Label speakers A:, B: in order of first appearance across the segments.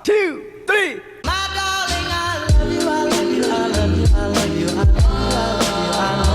A: two, three.
B: My darling, I love you, I love you, I love you, I love you, I love you, I love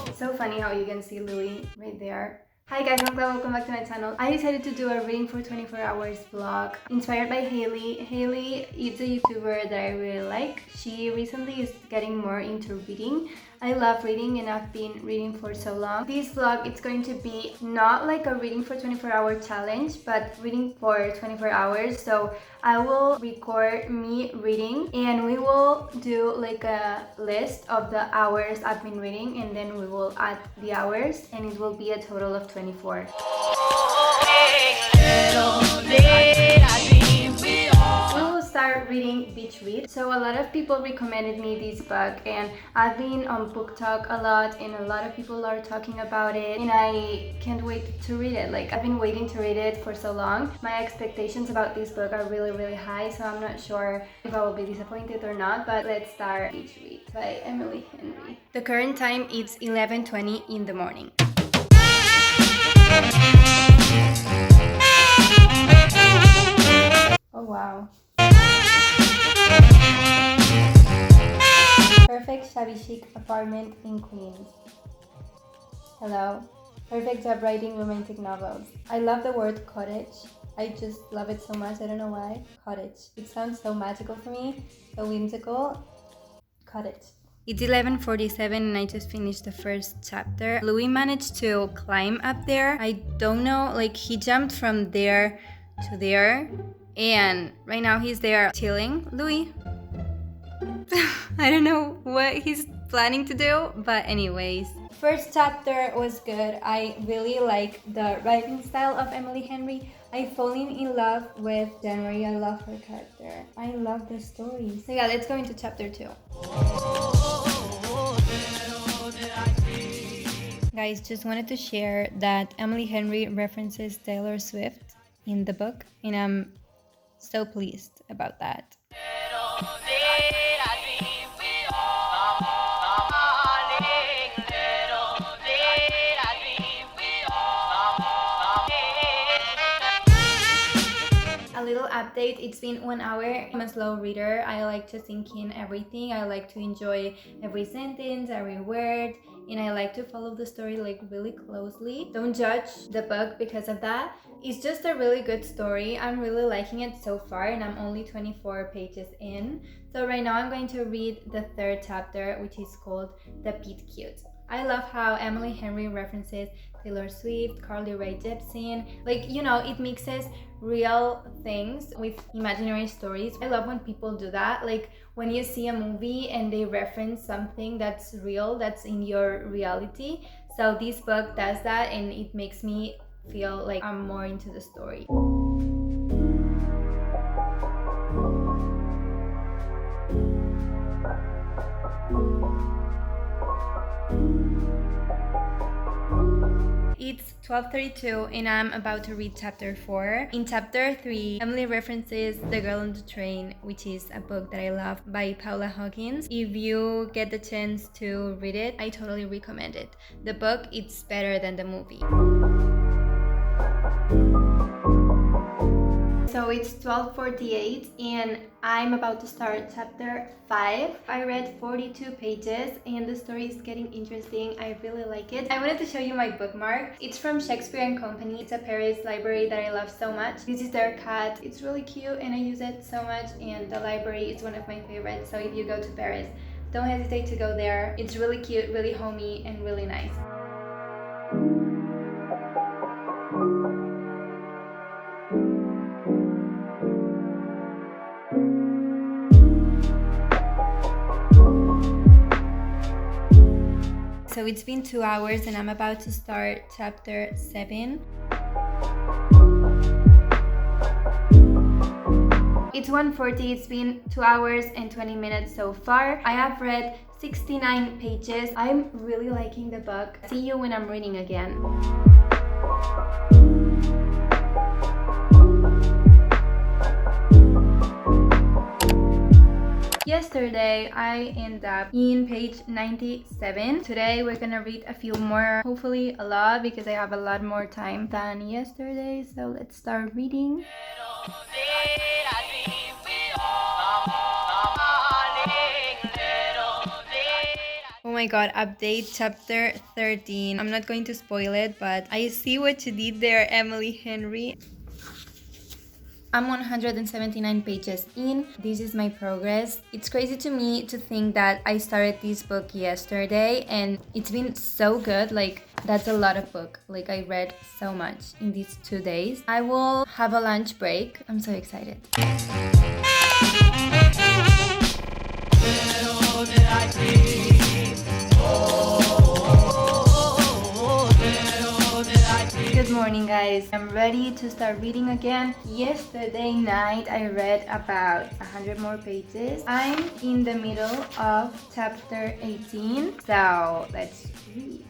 B: you,
C: So funny how you can see Louis right there. Hi guys, I'm Clau, welcome back to my channel. I decided to do a reading for 24 hours vlog inspired by Haley. Haley is a YouTuber that I really like. She recently is getting more into reading. I love reading and I've been reading for so long. This vlog, it's going to be not like a reading for 24-hour challenge, but reading for 24 hours. So I will record me reading and we will do like a list of the hours I've been reading, and then we will add the hours and it will be a total of 24. We will start reading Beach Read. So a lot of people recommended me this book and I've been on Book Talk a lot and a lot of people are talking about it and I can't wait to read it. Like, I've been waiting to read it for so long. My expectations about this book are really high, so I'm not sure if I will be disappointed or not, but let's start Beach Read by Emily Henry. The current time is 11:20 in the morning. Oh wow. Perfect shabby chic apartment in Queens. Hello. Perfect job writing romantic novels. I love the word cottage. I just love it so much. I don't know why. Cottage. It sounds so magical for me. So whimsical. Cottage. It's 11:47 and I just finished the first chapter. Louis managed to climb up there. I don't know, like he jumped from there to there and right now he's there chilling. Louis. I don't know what he's planning to do, but anyways. First chapter was good. I really like the writing style of Emily Henry. I fallen in love with January. I love her character. I love the story. So yeah, let's go into chapter 2. Guys, just wanted to share that Emily Henry references Taylor Swift in the book and I'm so pleased about that. Little update, it's been 1 hour. I'm a slow reader. I like to sink in everything. I like to enjoy every sentence, every word, and I like to follow the story like really closely. Don't judge the book because of that. It's just a really good story. I'm really liking it so far and I'm only 24 pages in. So right now I'm going to read the 3rd chapter, which is called The Pit Cute. I love how Emily Henry references Taylor Swift, Carly Rae Jepsen. Like, you know, it mixes real things with imaginary stories. I love when people do that. Like when you see a movie and they reference something that's real, that's in your reality. So this book does that and it makes me feel like I'm more into the story. It's 12:32 and I'm about to read chapter 4. In chapter 3, Emily references The Girl on the Train, which is a book that I love by Paula Hawkins. If you get the chance to read it, I totally recommend it. The book, it's better than the movie. So it's 12:48 and I'm about to start chapter 5. I read 42 pages and the story is getting interesting. I really like it. I wanted to show you my bookmark. It's from Shakespeare & Company. It's a Paris library that I love so much. This is their cat. It's really cute and I use it so much, and the library is one of my favorites. So if you go to Paris, don't hesitate to go there. It's really cute, really homey and really nice. So it's been 2 hours and I'm about to start chapter 7. It's 1:40, it's been 2 hours and 20 minutes so far. I have read 69 pages. I'm really liking the book. See you when I'm reading again. Yesterday I ended up in page 97. Today we're gonna read a few more, hopefully a lot, because I have a lot more time than yesterday. So let's start reading. Oh my god, update chapter 13. I'm not going to spoil it, but I see what you did there, Emily Henry. I'm 179 pages in. This is my progress. It's crazy to me to think that I started this book yesterday and it's been so good. Like, that's a lot of book. Like, I read so much in these 2 days. I will have a lunch break. I'm so excited. Good morning, guys. I'm ready to start reading again. Yesterday night I read about 100 more pages. I'm in the middle of chapter 18, so let's read.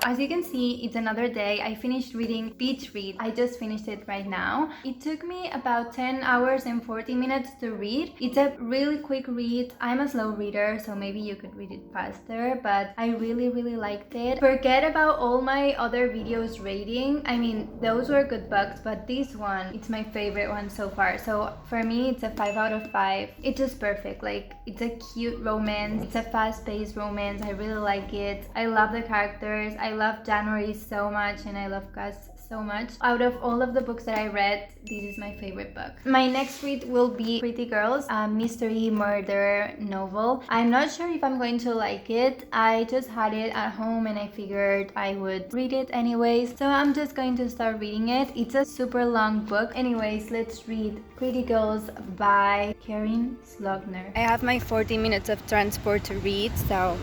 C: As you can see, it's another day. I finished reading Beach Read. I just finished it right now. It took me about 10 hours and 40 minutes to read. It's a really quick read. I'm a slow reader, so maybe you could read it faster, but I really liked it. Forget about all my other videos rating. I mean, those were good books, but this one, it's my favorite one so far. So for me, it's a 5 out of 5. It's just perfect. Like, it's a cute romance. It's a fast-paced romance. I really like it. I love the characters. I love January so much, and I love Gus so much. Out of all of the books that I read, this is my favorite book. My next read will be Pretty Girls, a mystery murder novel. I'm not sure if I'm going to like it. I just had it at home and I figured I would read it anyways, so I'm just going to start reading it. It's a super long book. Anyways, let's read Pretty Girls by Karen Slogner. I have my 40 minutes of transport to read, so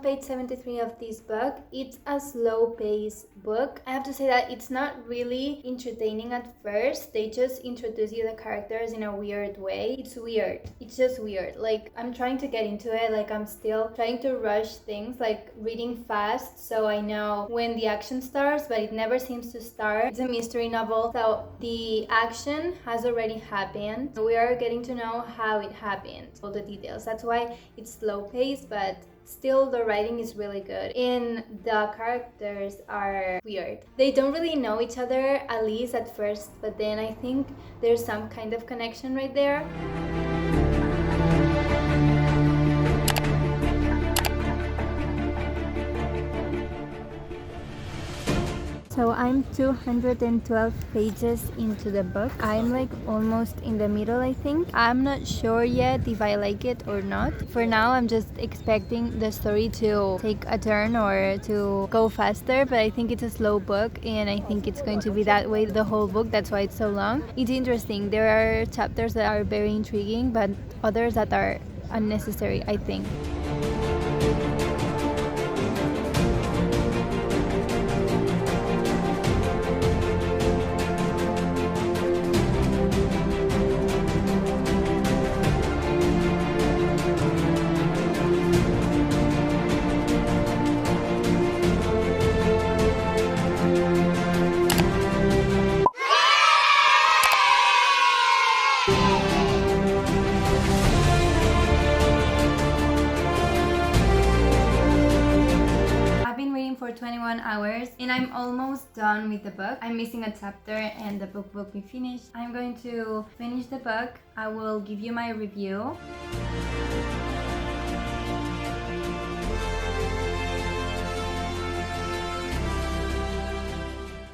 C: page 73 of this book. It's a slow-paced book. I have to say that it's not really entertaining at first. They just introduce you the characters in a weird way. It's weird. It's just weird. Like, I'm trying to get into it. Like, I'm still trying to rush things, like reading fast so I know when the action starts, but it never seems to start. It's a mystery novel, so the action has already happened. We are getting to know how it happened, all the details. That's why it's slow-paced, but still the writing is really good and the characters are weird. They don't really know each other, at least at first, but then I think there's some kind of connection right there. So I'm 212 pages into the book. I'm like almost in the middle, I think. I'm not sure yet if I like it or not. For now, I'm just expecting the story to take a turn or to go faster, but I think it's a slow book and I think it's going to be that way the whole book. That's why it's so long. It's interesting. There are chapters that are very intriguing, but others that are unnecessary, I think. For 21 hours and I'm almost done with the book. I'm missing a chapter and the book will be finished. I'm going to finish the book. I will give you my review.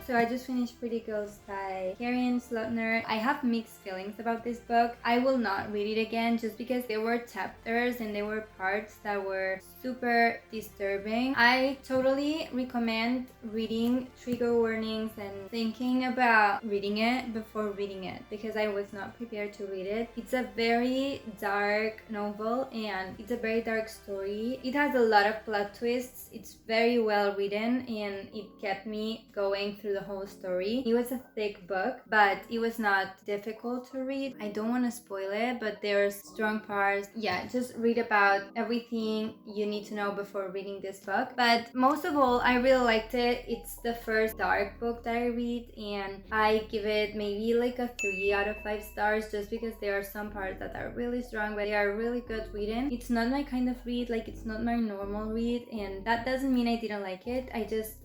C: So I just finished Pretty Girls by Karen Slogner. I have mixed feelings about this book. I will not read it again just because there were chapters and there were parts that were super disturbing. I totally recommend reading trigger warnings and thinking about reading it before reading it because I was not prepared to read it. It's a very dark novel and it's a very dark story. It has a lot of plot twists. It's very well written and it kept me going through the whole story. It was a thick book, but it was not difficult to read. I don't want to spoil it, but there's strong parts. Yeah, just read about everything you need to know before reading this book. But most of all, I really liked it. It's the first dark book that I read, and I give it maybe like a 3 out of 5 stars, just because there are some parts that are really strong, but they are really good reading. It's not my kind of read, like it's not my normal read, and that doesn't mean I didn't like it.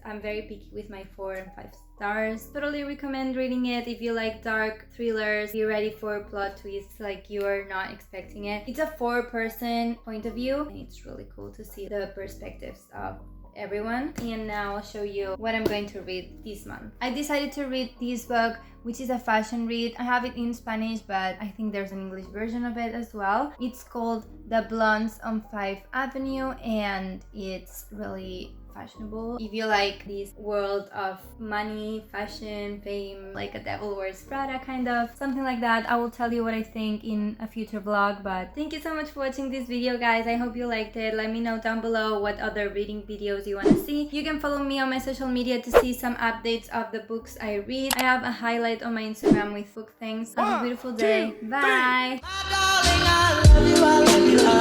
C: I'm very picky with my 4 and 5 stars. Totally recommend reading it if you like dark thrillers. Be ready for plot twists like you are not expecting it. It's a 4-person point of view, and it's really cool to see the perspectives of everyone. And now I'll show you what I'm going to read this month. I decided to read this book, which is a fashion read. I have it in Spanish, but I think there's an English version of it as well. It's called The Blondes on 5th Avenue, and it's really fashionable. If you like this world of money, fashion, fame, like a Devil Wears Prada kind of, something like that, I will tell you what I think in a future vlog. But thank you so much for watching this video, guys. I hope you liked it. Let me know down below what other reading videos you want to see. You can follow me on my social media to see some updates of the books I read. I have a highlight on my Instagram with book things. Have a beautiful day. Bye.
B: My darling, I love you, I love you, I